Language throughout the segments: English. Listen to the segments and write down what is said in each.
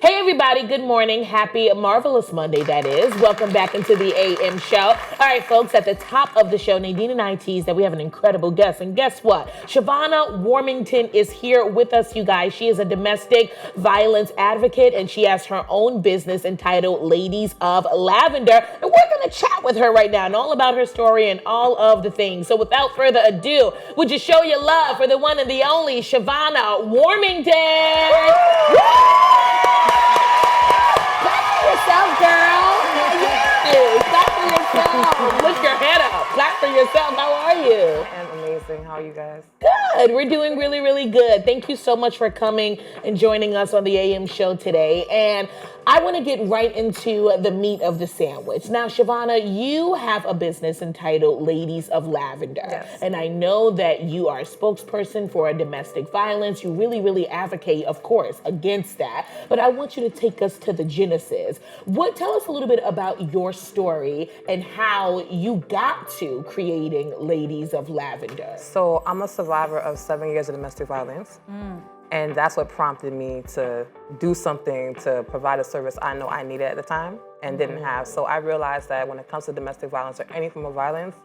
Hey everybody, good morning. Happy Marvelous Monday, that is. Welcome back into the AM show. All right, folks, at the top of the show, Nadine and I tease that we have an incredible guest. And guess what? Shavonna Warmington is here with us, you guys. She is a domestic violence advocate, and she has her own business entitled Ladies of Lavender. And we're going to chat with her right now and all about her story and all of the things. So without further ado, would you show your love for the one and the only Shavonna Warmington? Yourself, girl. Yes. Clap for yourself. Lift your head up. Clap for yourself. How are you? I am amazing. How are you guys? Good. We're doing really, really good. Thank you so much for coming and joining us on the AM show today. And I want to get right into the meat of the sandwich. Now, Shavonna, you have a business entitled Ladies of Lavender. Yes. And I know that you are a spokesperson for domestic violence. You really, really advocate, of course, against that. But I want you to take us to the genesis. Tell us a little bit about your story and how you got to creating Ladies of Lavender. So I'm a survivor of 7 years of domestic violence. And that's what prompted me to do something to provide a service I know I needed at the time and didn't have. So I realized that when it comes to domestic violence or any form of violence,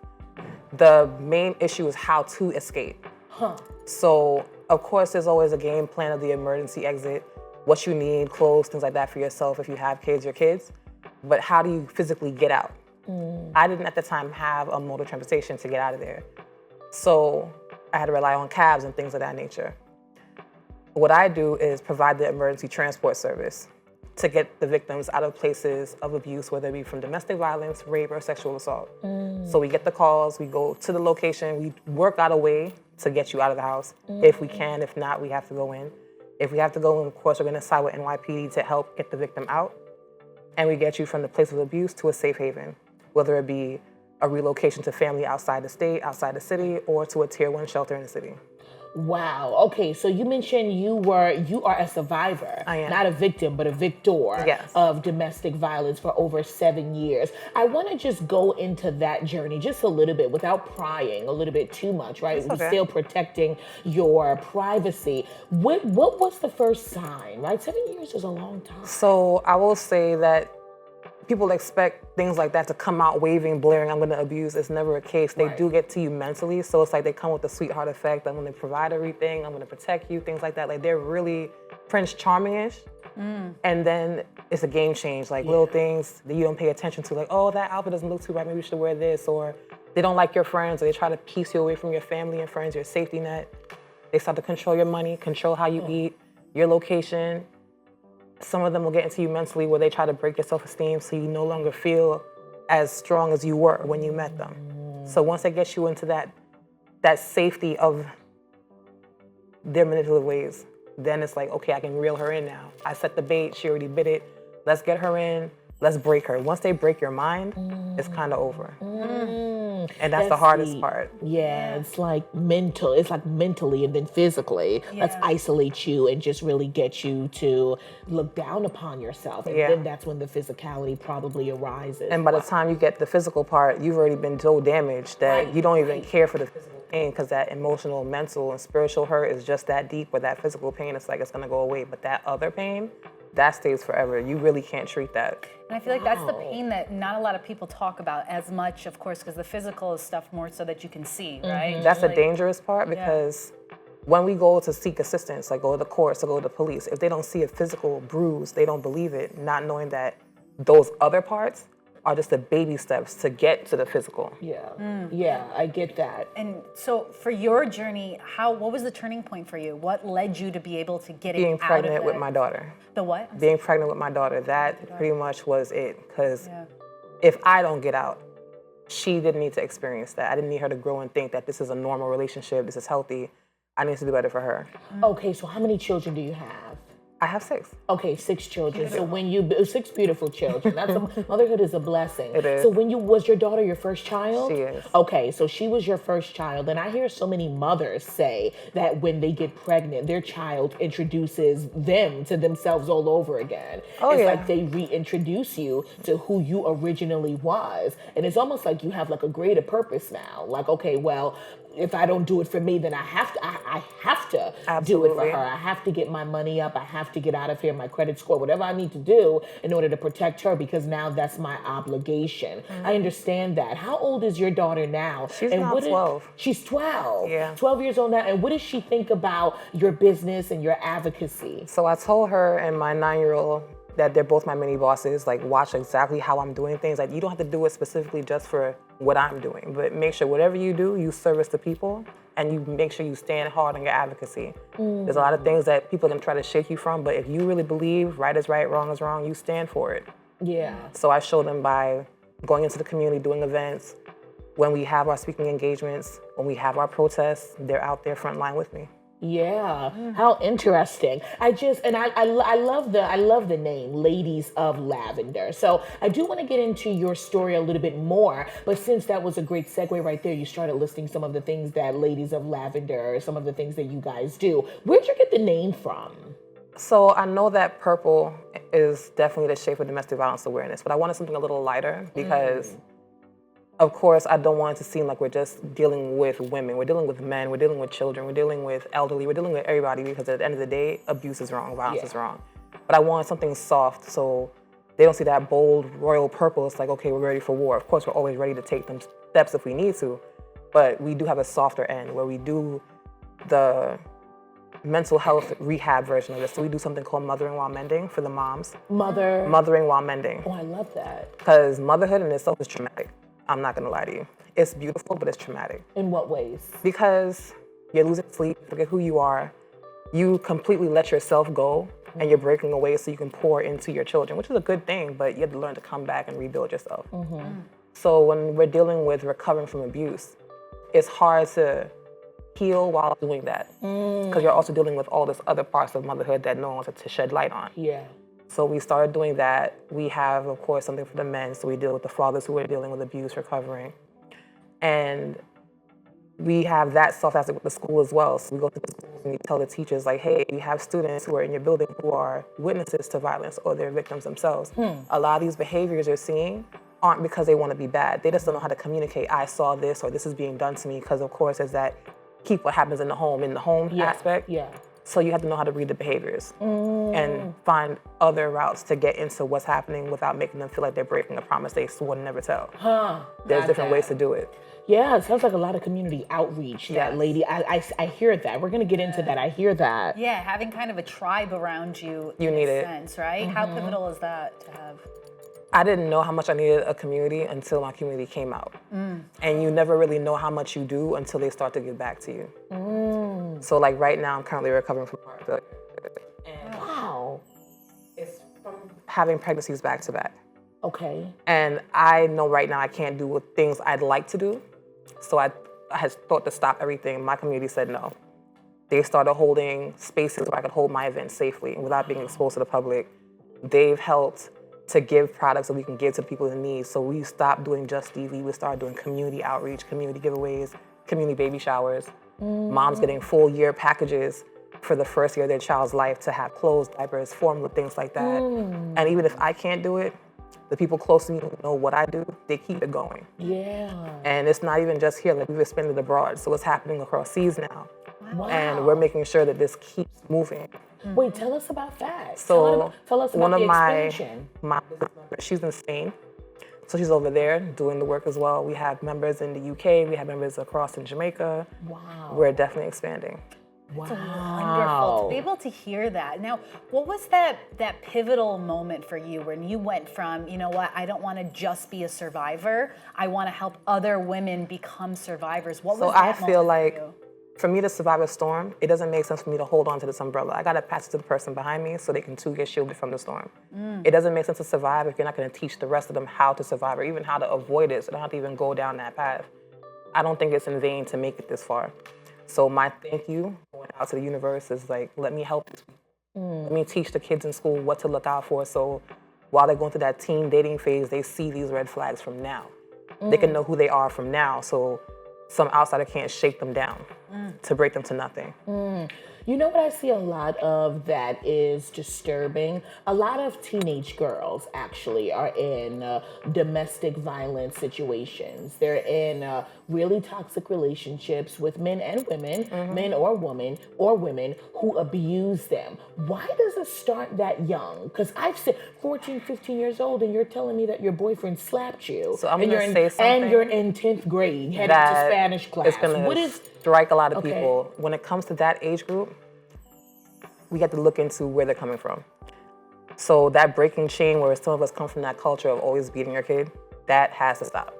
the main issue is how to escape. So of course, there's always a game plan of the emergency exit, what you need, clothes, things like that for yourself if you have kids, your kids. But how do you physically get out? I didn't at the time have a mode of transportation to get out of there. So I had to rely on cabs and things of that nature. What I do is provide the emergency transport service to get the victims out of places of abuse, whether it be from domestic violence, rape, or sexual assault. So we get the calls, we go to the location, we work out a way to get you out of the house if we can. If not, we have to go in. If we have to go in, of course, we're going to side with NYPD to help get the victim out. And we get you from the place of abuse to a safe haven, whether it be a relocation to family outside the state, outside the city, or to a tier 1 shelter in the city. Wow. Okay, so you mentioned you are a survivor. I am. Not a victim, but a victor Yes. of domestic violence for over 7 years. I want to just go into that journey just a little bit without prying a little bit too much, right? That's okay. We're still protecting your privacy. What was the first sign, right? 7 years is a long time. So I will say that people expect things like that to come out waving, blaring, I'm gonna abuse. It's never a case. They Right. do get to you mentally. So it's like they come with the sweetheart effect. I'm gonna provide everything. I'm gonna protect you, things like that. Like they're really Prince Charming-ish. And then it's a game change. Like little things that you don't pay attention to. Like, oh, that outfit doesn't look too right. Maybe you should wear this. Or they don't like your friends, or they try to piece you away from your family and friends, your safety net. They start to control your money, control how you eat, your location. Some of them will get into you mentally where they try to break your self-esteem so you no longer feel as strong as you were when you met them. So once they get you into that safety of their manipulative ways, then it's like, okay, I can reel her in now. I set the bait, she already bit it. Let's get her in, let's break her. Once they break your mind, it's kind of over. And that's the hardest deep. part. Yeah, it's like mental. It's like mentally and then physically. Let's isolate you and just really get you to look down upon yourself. And then that's when the physicality probably arises. And by the time you get the physical part, you've already been so damaged that you don't even care for the physical pain, because that emotional, mental, and spiritual hurt is just that deep. Where that physical pain, it's like it's gonna go away. But that other pain, that stays forever. You really can't treat that. And I feel like that's the pain that not a lot of people talk about as much, of course, because the physical is stuff more so that you can see, right? That's the dangerous part, because when we go to seek assistance, like go to the courts or go to the police, if they don't see a physical bruise, they don't believe it, not knowing that those other parts are just the baby steps to get to the physical. Yeah, I get that. And so for your journey, what was the turning point for you? What led you to be able to get Being it out of pregnant with that? my daughter. The what? Being pregnant with my daughter, that pretty much was it. Because if I don't get out, she didn't need to experience that. I didn't need her to grow and think that this is a normal relationship, this is healthy. I need to do better for her. Okay, so how many children do you have? I have 6. Okay, 6 children. So when 6 beautiful children. Motherhood is a blessing. It is. So was your daughter your first child? She is. Okay, so she was your first child. And I hear so many mothers say that when they get pregnant, their child introduces them to themselves all over again. It's like they reintroduce you to who you originally was. And it's almost like you have like a greater purpose now. Like, okay, well, if I don't do it for me, then I have to. I have to do it for Absolutely. her. I have to get my money up. I have to get out of here, my credit score, whatever I need to do in order to protect her, because now that's my obligation. I understand that. How old is your daughter now? She's now 12. She's 12. Yeah. 12 years old now. And what does she think about your business and your advocacy? So I told her and my 9-year-old that they're both my mini bosses, like watch exactly how I'm doing things. Like you don't have to do it specifically just for what I'm doing, but make sure whatever you do, you service the people and you make sure you stand hard on your advocacy. There's a lot of things that people can try to shake you from, but if you really believe right is right, wrong is wrong, you stand for it. Yeah. So I show them by going into the community, doing events. When we have our speaking engagements, when we have our protests, they're out there front line with me. Yeah, how interesting. I love the name, Ladies of Lavender. So I do want to get into your story a little bit more, but since that was a great segue right there, you started listing some of the things that Ladies of Lavender, some of the things that you guys do. Where'd you get the name from? So I know that purple is definitely the shape of domestic violence awareness, but I wanted something a little lighter because of course, I don't want it to seem like we're just dealing with women. We're dealing with men, we're dealing with children, we're dealing with elderly, we're dealing with everybody, because at the end of the day, abuse is wrong, violence is wrong. But I want something soft so they don't see that bold royal purple. It's like, okay, we're ready for war. Of course, we're always ready to take them steps if we need to, but we do have a softer end where we do the mental health rehab version of this. So we do something called mothering while mending for the moms. Mothering while mending. Oh, I love that. Because motherhood in itself is traumatic. I'm not gonna lie to you. It's beautiful, but it's traumatic. In what ways? Because you're losing sleep, forget who you are. You completely let yourself go and you're breaking away so you can pour into your children, which is a good thing, but you have to learn to come back and rebuild yourself. So when we're dealing with recovering from abuse, it's hard to heal while doing that. Because you're also dealing with all this other parts of motherhood that no one wants to shed light on. Yeah. So we started doing that. We have, of course, something for the men. So we deal with the fathers who are dealing with abuse, recovering. And we have that soft aspect with the school as well. So we go to the schools and we tell the teachers, like, hey, you have students who are in your building who are witnesses to violence or they're victims themselves. A lot of these behaviors you're seeing aren't because they want to be bad. They just don't know how to communicate, I saw this or this is being done to me, because of course there's that keep what happens in the home aspect. Yeah. So you have to know how to read the behaviors and find other routes to get into what's happening without making them feel like they're breaking a promise they swore to never tell. There's different ways to do it. Yeah, it sounds like a lot of community outreach. That lady, I hear that. We're gonna get into that. I hear that. Yeah, having kind of a tribe around you. You in need a it. sense, right? How pivotal is that to have? I didn't know how much I needed a community until my community came out. And you never really know how much you do until they start to give back to you. So like right now, I'm currently recovering from heart failure. And Wow. it's from having pregnancies back to back. Okay. And I know right now I can't do things I'd like to do. So I had thought to stop everything. My community said no. They started holding spaces where I could hold my events safely without being exposed to the public. They've helped to give products that we can give to people in need. So we stopped doing just TV. We started doing community outreach, community giveaways, community baby showers. Moms getting full year packages for the first year of their child's life to have clothes, diapers, formula, things like that. And even if I can't do it, the people close to me who know what I do, they keep it going. Yeah. And it's not even just here, like we've expanded abroad. So it's happening across seas now. Wow. And we're making sure that this keeps moving. Wait, tell us about that. So tell us about one of the my expansion. business members, she's in Spain. So she's over there doing the work as well. We have members in the UK, we have members across in Jamaica. Wow. We're definitely expanding. Wow. Wonderful to be able to hear that. Now, what was that pivotal moment for you when you went from, you know what, I don't want to just be a survivor, I want to help other women become survivors. What was So that I feel moment like for you? for me to survive a storm, it doesn't make sense for me to hold on to this umbrella. I gotta pass it to the person behind me so they can too get shielded from the storm. It doesn't make sense to survive if you're not gonna teach the rest of them how to survive or even how to avoid it, so they don't have to even go down that path. I don't think it's in vain to make it this far. So my thank you going out to the universe is like, let me help these people. Let me teach the kids in school what to look out for, so while they're going through that teen dating phase, they see these red flags from now. They can know who they are from now, so some outsider can't shake them down. to break them to nothing. You know what I see a lot of that is disturbing? A lot of teenage girls actually are in domestic violence situations. They're in really toxic relationships with men and women, men or women who abuse them. Why does it start that young? Because I've said 14, 15 years old and you're telling me that your boyfriend slapped you. So I'm and going to say something. And you're in 10th grade, headed to Spanish class. It's going to strike a lot of people. When it comes to that age group, we have to look into where they're coming from. So that breaking chain where some of us come from that culture of always beating your kid, that has to stop.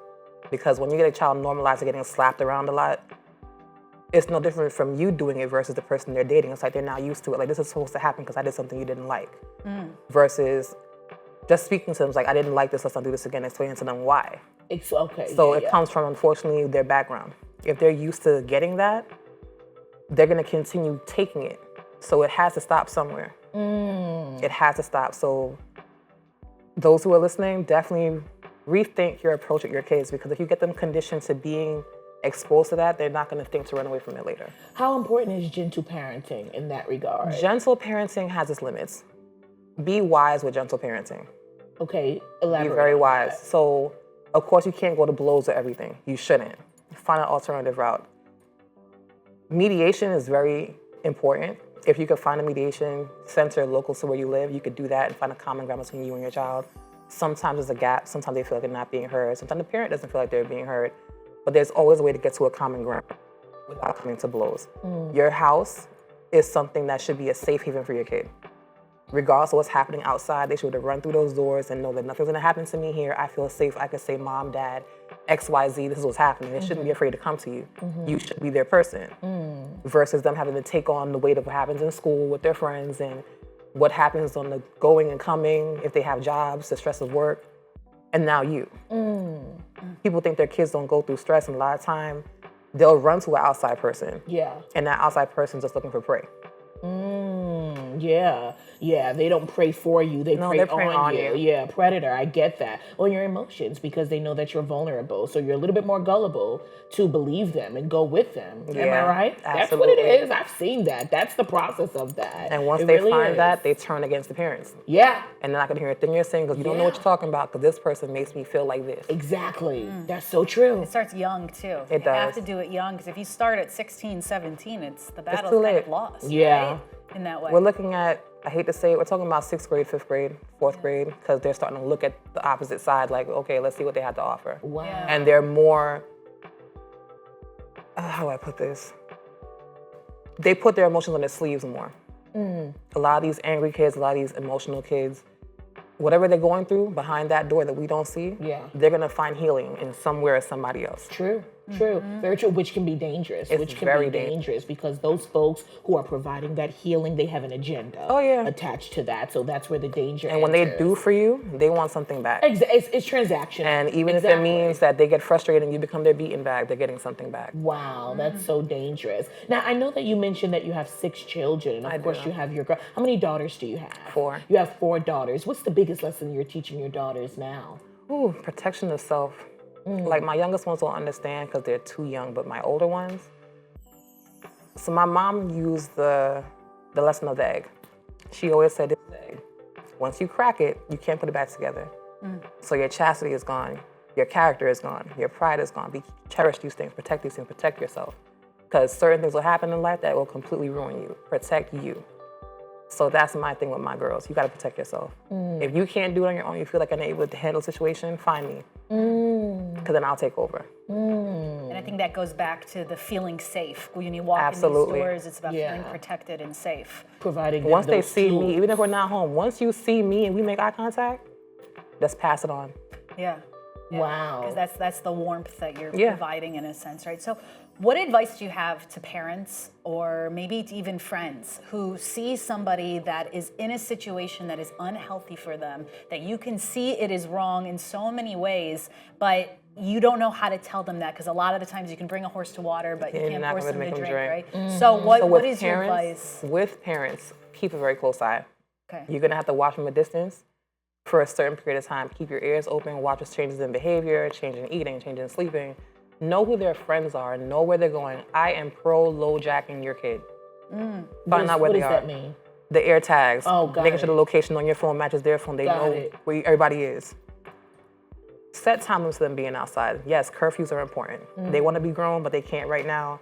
Because when you get a child normalized to getting slapped around a lot, it's no different from you doing it versus the person they're dating. It's like they're now used to it. Like, this is supposed to happen because I did something you didn't like. Versus just speaking to them, like, I didn't like this, let's not do this again, explaining to them why. It's okay. So it comes from, unfortunately, their background. If they're used to getting that, they're gonna continue taking it. So it has to stop somewhere. It has to stop. So those who are listening, definitely rethink your approach with your kids, because if you get them conditioned to being exposed to that, they're not going to think to run away from it later. How important is gentle parenting in that regard? Gentle parenting has its limits. Be wise with gentle parenting. Okay, elaborate. Be very wise. So, of course, you can't go to blows or everything. You shouldn't. Find an alternative route. Mediation is very important. If you could find a mediation center local to where you live, you could do that and find a common ground between you and your child. Sometimes there's a gap. Sometimes they feel like they're not being heard. Sometimes the parent doesn't feel like they're being heard. But there's always a way to get to a common ground without coming to blows. Your house is something that should be a safe haven for your kid. Regardless of what's happening outside, they should be able to run through those doors and know that nothing's gonna happen to me here. I feel safe. I can say, Mom, Dad, X, Y, Z, this is what's happening. They shouldn't be afraid to come to you. You should be their person. Versus them having to take on the weight of what happens in school with their friends and what happens on the going and coming, if they have jobs, the stress of work, and now you. People think their kids don't go through stress, and a lot of time they'll run to an outside person. Yeah. And that outside person's just looking for prey. Yeah, they don't pray for you, they pray on you. Yeah, predator, I get that. On your emotions, because they know that you're vulnerable, so you're a little bit more gullible to believe them and go with them. Am I right? Absolutely. That's what it is. I've seen that. That's the process of that. And once they find that, they turn against the parents. Yeah. And they're not gonna hear a thing you're saying because you don't know what you're talking about, because this person makes me feel like this. Exactly. That's so true. It starts young too. It You does. have to do it young, because if you start at 16, 17, it's the battle's too kind late. of lost. Yeah. Right? In that way. We're looking at, I hate to say it, we're talking about 6th grade, 5th grade, 4th grade, because they're starting to look at the opposite side, like, okay, let's see what they have to offer. Wow. Yeah. And they're more, how do I put this? They put their emotions on their sleeves more. A lot of these angry kids, a lot of these emotional kids, whatever they're going through behind that door that we don't see, they're gonna find healing in somewhere or somebody else. True. Very true, which can be dangerous. It's which can very be dangerous because those folks who are providing that healing, they have an agenda attached to that. So that's where the danger And when they do for you, they want something back. It's transactional. And even if it means that they get frustrated and you become their beaten bag, they're getting something back. Wow, that's so dangerous. Now, I know that you mentioned that you have 6 children, and of course you have your girl. How many daughters do you have? 4. You have 4 daughters. What's the biggest lesson you're teaching your daughters now? Ooh, protection of self. Like, my youngest ones won't understand because they're too young, but my older ones. So my mom used the lesson of the egg. She always said, this is the egg. Once you crack it, you can't put it back together. So your chastity is gone, your character is gone, your pride is gone. Cherish these things, protect yourself. Because certain things will happen in life that will completely ruin you. Protect you. So that's my thing with my girls. You gotta protect yourself. If you can't do it on your own, you feel like you're unable to handle the situation, find me. Because then I'll take over. And I think that goes back to the feeling safe. When you walk Absolutely. in these doors, it's about feeling protected and safe. Providing Once they those see tools. me, even if we're not home, once you see me and we make eye contact, just pass it on. Yeah. Wow. Because that's the warmth that you're providing in a sense, right? So what advice do you have to parents or maybe to even friends who see somebody that is in a situation that is unhealthy for them, that you can see it is wrong in so many ways, but you don't know how to tell them that, because a lot of the times you can bring a horse to water, but you can't force them to drink, right? So what is your advice? With parents, keep a very close eye. Okay. You're gonna have to watch from a distance for a certain period of time. Keep your ears open, watch for changes in behavior, change in eating, change in sleeping. know who their friends are, know where they're going. I am pro low jacking your kid. Find out where they are. What does that mean? The air tags. Oh, got making it. sure the location on your phone matches their phone. They know where everybody is. Set time limits to them being outside. Yes, curfews are important. They want to be grown, but they can't right now.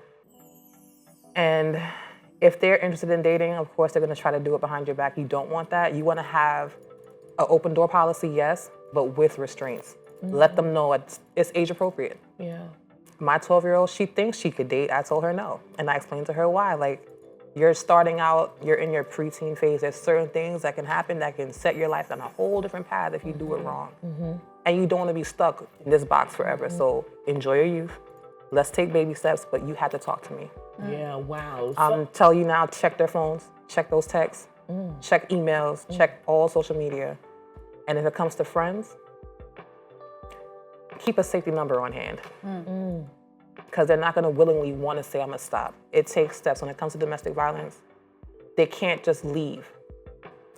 And if they're interested in dating, of course, they're going to try to do it behind your back. You don't want that. You want to have an open door policy, yes, but with restraints. Let them know it's age appropriate. Yeah. My 12-year-old, she thinks she could date. I told her no. And I explained to her why. Like, you're starting out, you're in your preteen phase. There's certain things that can happen that can set your life on a whole different path if you do it wrong. And you don't want to be stuck in this box forever. So enjoy your youth. Let's take baby steps, but you have to talk to me. Yeah, wow. I'm telling you now, check their phones, check those texts, check emails, check all social media. And if it comes to friends, keep a safety number on hand. Because they're not going to willingly want to say, I'm going to stop. It takes steps. When it comes to domestic violence, they can't just leave.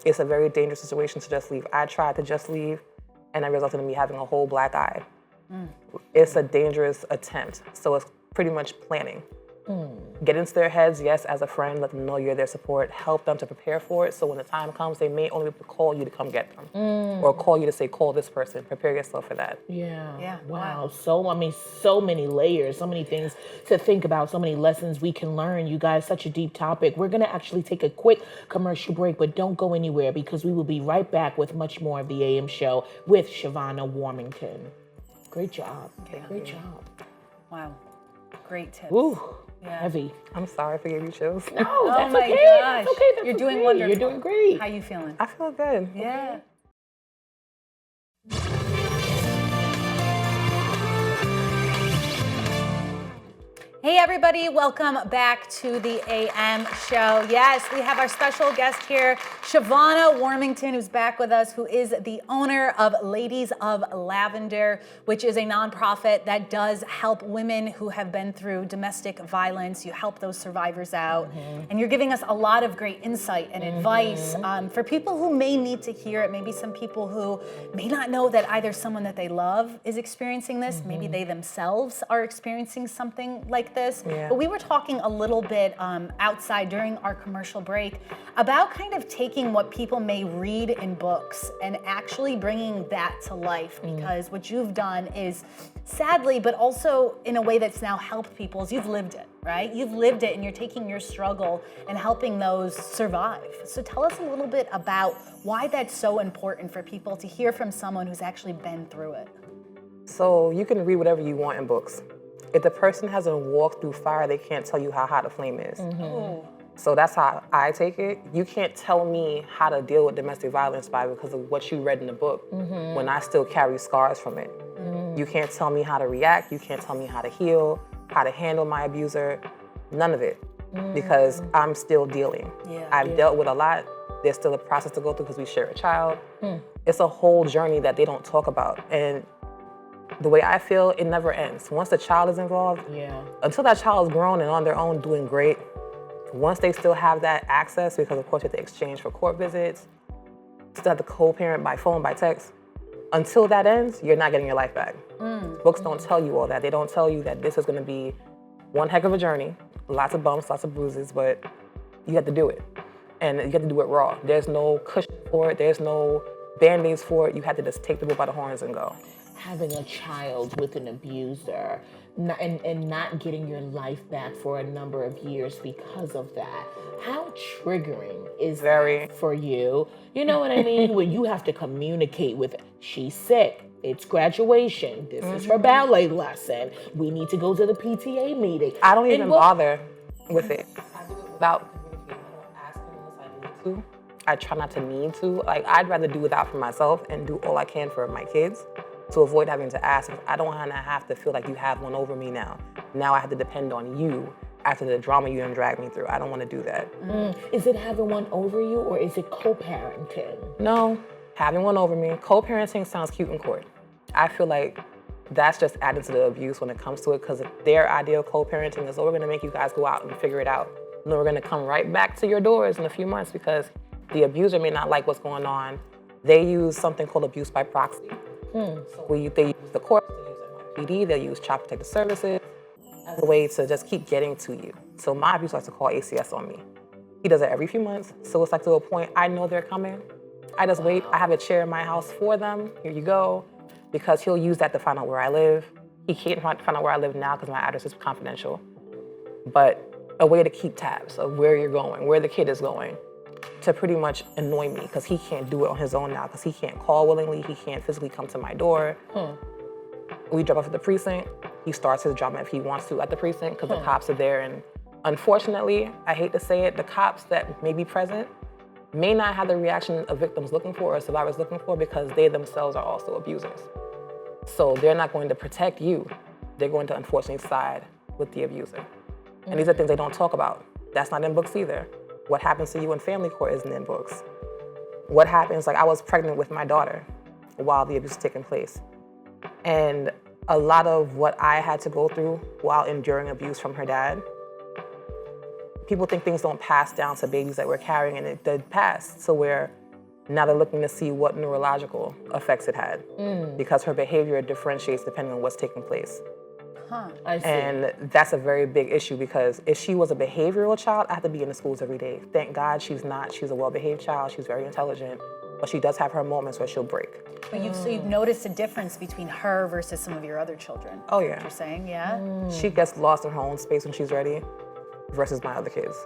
It's a very dangerous situation to just leave. I tried to just leave, and it resulted in me having a whole black eye. It's a dangerous attempt. So it's pretty much planning. Get into their heads, yes, as a friend, let them know you're their support, help them to prepare for it, so when the time comes, they may only be able to call you to come get them, or call you to say, call this person, prepare yourself for that. Yeah. Wow. So many layers, so many things to think about, so many lessons we can learn. You guys, such a deep topic. We're going to actually take a quick commercial break, but don't go anywhere because we will be right back with much more of the AM show with Shavonna Warmington. Great job. Great job. Wow. Great tips. Ooh. Yeah. Heavy. I'm sorry if I gave you chills. No, that's my okay. gosh. That's okay. That's You're doing okay. wonderful. You're doing great. How you feeling? I feel good. Yeah. Hey everybody, welcome back to the AM show. Yes, we have our special guest here, Shavonna Warmington, who's back with us, who is the owner of Ladies of Lavender, which is a nonprofit that does help women who have been through domestic violence. You help those survivors out, and you're giving us a lot of great insight and advice for people who may need to hear it. Maybe some people who may not know that either someone that they love is experiencing this, maybe they themselves are experiencing something like this. Yeah. But we were talking a little bit outside during our commercial break about kind of taking what people may read in books and actually bringing that to life, because what you've done is sadly, but also in a way that's now helped people, is you've lived it, right? You've lived it and you're taking your struggle and helping those survive. So tell us a little bit about why that's so important for people to hear from someone who's actually been through it. So you can read whatever you want in books. If the person hasn't walked through fire, they can't tell you how hot a flame is. So that's how I take it. You can't tell me how to deal with domestic violence because of what you read in the book when I still carry scars from it. You can't tell me how to react. You can't tell me how to heal, how to handle my abuser, none of it, because I'm still dealing. I've dealt with a lot. There's still a process to go through because we share a child. It's a whole journey that they don't talk about. And the way I feel, it never ends. Once the child is involved, until that child is grown and on their own doing great, once they still have that access, because of course you have to exchange for court visits, still have to co-parent by phone, by text, until that ends, you're not getting your life back. Books don't tell you all that. They don't tell you that this is gonna be one heck of a journey, lots of bumps, lots of bruises, but you have to do it. And you have to do it raw. There's no cushion for it, there's no Band-Aids for it. You have to just take the bull by the horns and go. Having a child with an abuser and not getting your life back for a number of years because of that. How triggering is that for you? You know what I mean? When you have to communicate with, she's sick, it's graduation, this is her ballet lesson, we need to go to the PTA meeting. I don't even bother with it. I do it without communicating. I don't ask them unless I need to. I try not to need to. Like, I'd rather do without for myself and do all I can for my kids, to avoid having to ask. I don't want to have to feel like you have one over me now. Now I have to depend on you after the drama you done dragged me through. I don't want to do that. Is it having one over you, or is it co-parenting? No, having one over me. Co-parenting sounds cute in court. I feel like that's just adding to the abuse when it comes to it, because their idea of co-parenting is, oh, we're going to make you guys go out and figure it out. And then we're going to come right back to your doors in a few months because the abuser may not like what's going on. They use something called abuse by proxy. So they use the court, they use it in my PD, they'll use Child Protective Services as a way to just keep getting to you. So my abuser likes to call ACS on me. He does it every few months. So it's like to a point, I know they're coming. I just wait. I have a chair in my house for them. Here you go. Because he'll use that to find out where I live. He can't find out where I live now because my address is confidential. But a way to keep tabs of where you're going, where the kid is going, to pretty much annoy me because he can't do it on his own now because he can't call willingly. He can't physically come to my door. We drop off at the precinct. He starts his drama if he wants to at the precinct because the cops are there. And unfortunately, I hate to say it, the cops that may be present may not have the reaction a victim's looking for or a survivor's looking for because they themselves are also abusers. So they're not going to protect you. They're going to unfortunately side with the abuser. And these are things they don't talk about. That's not in books either. What happens to you in family court isn't in books. What happens, like I was pregnant with my daughter while the abuse was taking place. And a lot of what I had to go through while enduring abuse from her dad, people think things don't pass down to babies that we're carrying, and it did pass. So where now they're looking to see what neurological effects it had because her behavior differentiates depending on what's taking place. I see. And that's a very big issue because if she was a behavioral child, I have to be in the schools every day. Thank God she's not. She's a well-behaved child. She's very intelligent, but she does have her moments where she'll break. But you've noticed a difference between her versus some of your other children. Oh yeah. What you're saying, yeah? She gets lost in her own space when she's ready versus my other kids.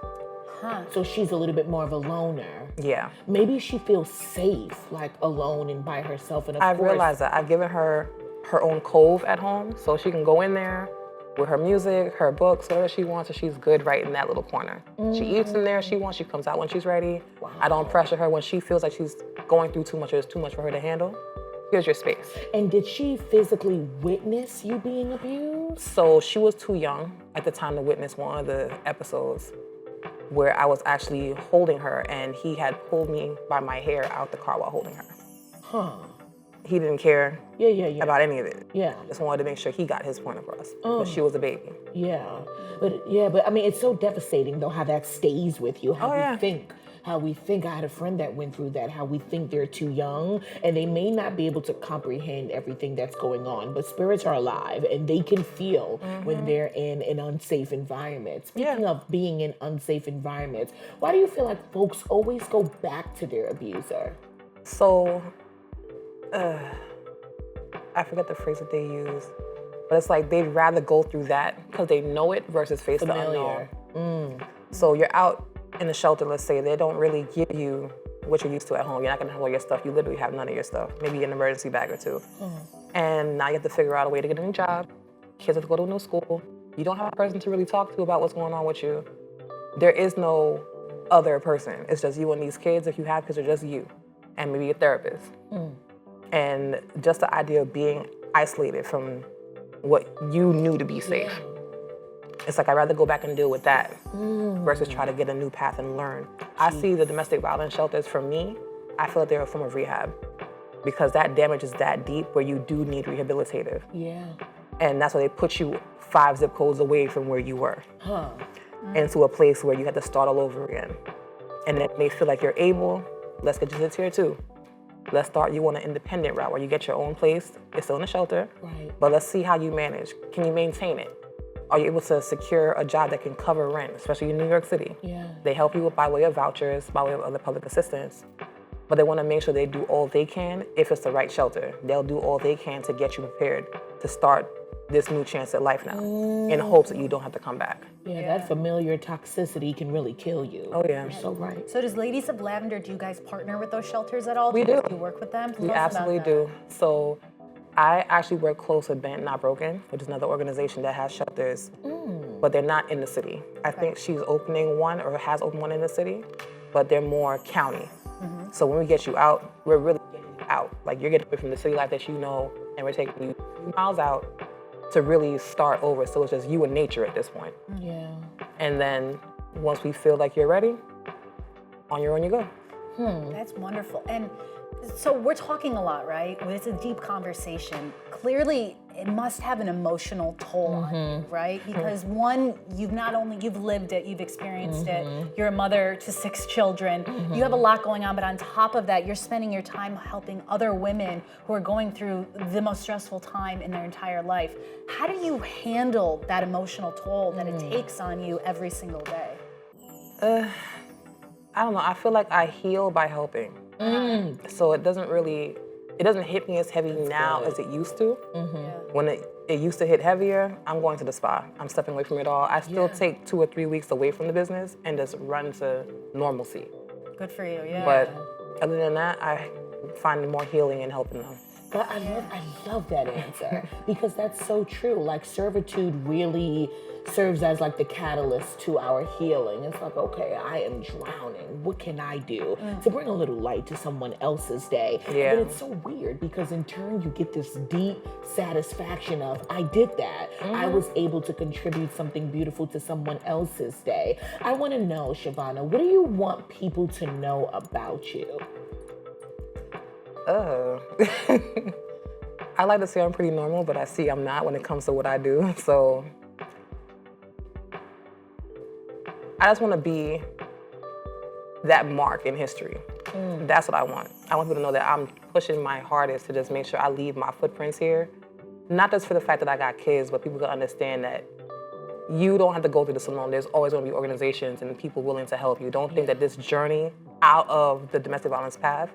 So she's a little bit more of a loner. Yeah. Maybe she feels safe, like alone and by herself. And I've realized that. I've given her her own cove at home so she can go in there with her music, her books, whatever she wants, and she's good right in that little corner. She eats in there she wants, she comes out when she's ready. Wow. I don't pressure her when she feels like she's going through too much or it's too much for her to handle. Here's your space. And did she physically witness you being abused? So she was too young at the time to witness one of the episodes where I was actually holding her and he had pulled me by my hair out the car while holding her. He didn't care about any of it. Yeah. Just wanted to make sure he got his point across. But she was a baby. Yeah. But I mean, it's so devastating though how that stays with you, how we think. I had a friend that went through that, how we think they're too young and they may not be able to comprehend everything that's going on, but spirits are alive and they can feel when they're in an unsafe environment. Speaking of being in unsafe environments, why do you feel like folks always go back to their abuser? So, I forget the phrase that they use, but it's like they'd rather go through that because they know it versus face the unknown. So you're out in the shelter, let's say, they don't really give you what you're used to at home. You're not gonna have all your stuff. You literally have none of your stuff, maybe an emergency bag or two. And now you have to figure out a way to get a new job. Kids have to go to a new school. You don't have a person to really talk to about what's going on with you. There is no other person. It's just you and these kids. If you have kids, it's just you and maybe a therapist. And just the idea of being isolated from what you knew to be safe. It's like I'd rather go back and deal with that versus try to get a new path and learn. I see the domestic violence shelters, for me, I feel like they're a form of rehab because that damage is that deep where you do need rehabilitative. Yeah. And that's why they put you 5 zip codes away from where you were into a place where you had to start all over again. And it may feel like you're able, let's get you to tier 2. Let's start you on an independent route where you get your own place. It's still in a shelter, but let's see how you manage. Can you maintain it? Are you able to secure a job that can cover rent, especially in New York City? They help you by way of vouchers, by way of other public assistance, but they want to make sure they do all they can if it's the right shelter. They'll do all they can to get you prepared to start this new chance at life now in hopes that you don't have to come back. That familiar toxicity can really kill you. Oh yeah. You're so right. So does Ladies of Lavender, do you guys partner with those shelters at all? We do. You work with them? We absolutely do. So I actually work close with Bent Not Broken, which is another organization that has shelters, but they're not in the city. I think she's opening one or has opened one in the city, but they're more county. So when we get you out, we're really getting you out. Like you're getting away from the city life that you know, and we're taking you a few miles out to really start over. So it's just you and nature at this point. Yeah. And then once we feel like you're ready, on your own you go. That's wonderful. And So we're talking a lot, right? It's a deep conversation. Clearly, it must have an emotional toll on you, right? Because one, you've lived it, you've experienced it. You're a mother to 6 children. You have a lot going on, but on top of that, you're spending your time helping other women who are going through the most stressful time in their entire life. How do you handle that emotional toll that it takes on you every single day? I don't know. I feel like I heal by helping. So it doesn't hit me as heavy now as it used to. When it used to hit heavier, I'm going to the spa. I'm stepping away from it all. I still take 2 or 3 weeks away from the business and just run to normalcy. Good for you, yeah. But other than that, I find more healing in helping them. But I love that answer because that's so true. Like servitude really serves as like the catalyst to our healing. It's like, okay, I am drowning. What can I do to bring a little light to someone else's day? Yeah. But it's so weird because in turn you get this deep satisfaction of, I did that. I was able to contribute something beautiful to someone else's day. I want to know, Shavonna, what do you want people to know about you? I like to say I'm pretty normal, but I see I'm not when it comes to what I do. So I just want to be that mark in history. That's what I want. I want people to know that I'm pushing my hardest to just make sure I leave my footprints here. Not just for the fact that I got kids, but people can understand that you don't have to go through this alone. There's always going to be organizations and people willing to help you. Don't think that this journey out of the domestic violence path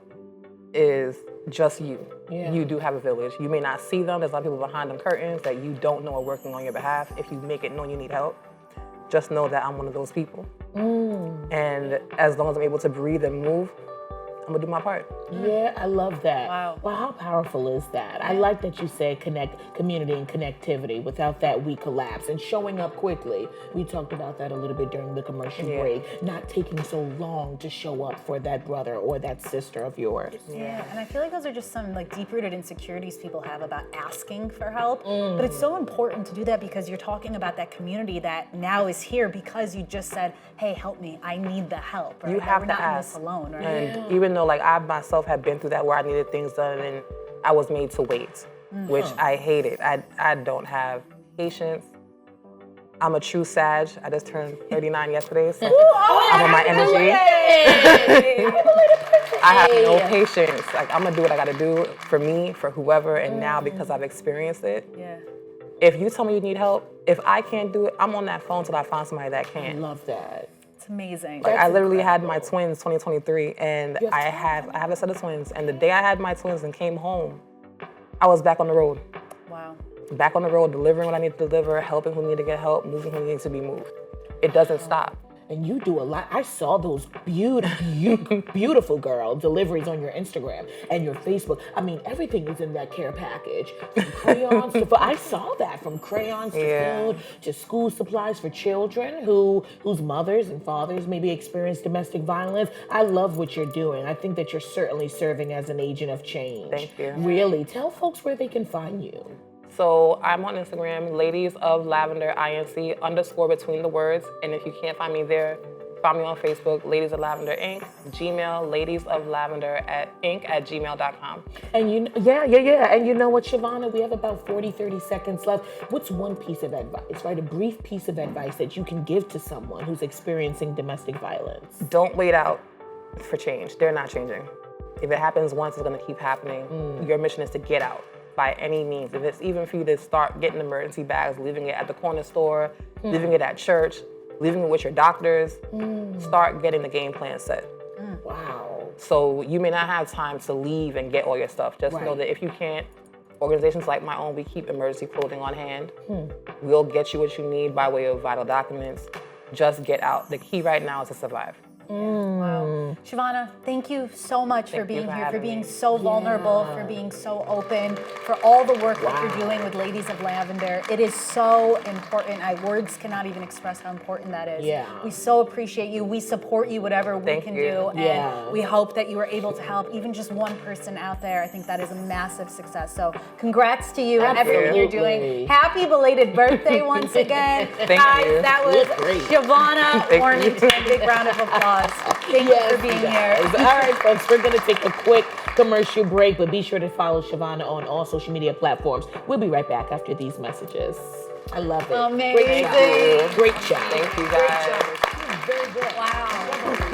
is just you. You do have a village. You may not see them. There's a lot of people behind them curtains that you don't know are working on your behalf. If you make it known you need help, just know that I'm one of those people. And as long as I'm able to breathe and move, I'm gonna do my part. Yeah, I love that. Wow. Well, how powerful is that? I like that you say community and connectivity. Without that, we collapse. And showing up quickly. We talked about that a little bit during the commercial break. Not taking so long to show up for that brother or that sister of yours. Yeah, and I feel like those are just some like deep-rooted insecurities people have about asking for help. But it's so important to do that because you're talking about that community that now is here because you just said, hey, help me, I need the help. Right? You have We're to not ask. in this alone, right? And even though like I myself have been through that where I needed things done and I was made to wait, which I hated. I don't have patience. I'm a true Sag. I just turned 39 yesterday, so I'm on my energy. I have no patience. Like I'm gonna do what I gotta do for me, for whoever, and now because I've experienced it, if you tell me you need help, if I can't do it, I'm on that phone till I find somebody that can. I love that. It's amazing. Like I literally had my twins 2023, and I have a set of twins. And the day I had my twins and came home, I was back on the road. Wow. Back on the road, delivering what I need to deliver, helping who need to get help, moving who needs to be moved. It doesn't stop. And you do a lot. I saw those beautiful girl deliveries on your Instagram and your Facebook. I mean, everything is in that care package. From crayons to food. I saw that, from crayons to food to school supplies for children whose mothers and fathers maybe experience domestic violence. I love what you're doing. I think that you're certainly serving as an agent of change. Thank you. Really, tell folks where they can find you. So I'm on Instagram, Ladies of Lavender, INC, _, between the words. And if you can't find me there, find me on Facebook, Ladies of Lavender Inc., Gmail, Ladies of Lavender @gmail.com. And And you know what, Shavonna, we have about 30 seconds left. What's one piece of advice, right? A brief piece of advice that you can give to someone who's experiencing domestic violence? Don't wait out for change. They're not changing. If it happens once, it's gonna keep happening. Your mission is to get out by any means. If it's even for you to start getting emergency bags, leaving it at the corner store, leaving it at church, leaving it with your doctors, start getting the game plan set. Wow. So you may not have time to leave and get all your stuff. Just know that if you can't, organizations like my own, we keep emergency clothing on hand. We'll get you what you need by way of vital documents. Just get out. The key right now is to survive. Wow. Shavonna, thank you so much for being here, for being me. so vulnerable, for being so open, for all the work that you're doing with Ladies of Lavender. It is so important. Words cannot even express how important that is. Yeah. We so appreciate you. We support you, whatever we can do. And we hope that you are able to help even just one person out there. I think that is a massive success. So congrats to you and everything you're doing. Happy belated birthday once again. Thank you. That was Shavonna Warmington. Big round of applause. Thank you for being here. All right, folks, we're going to take a quick commercial break, but be sure to follow Shavonna on all social media platforms. We'll be right back after these messages. I love it. Amazing. Great job. Thank you, guys. Very good. Wow.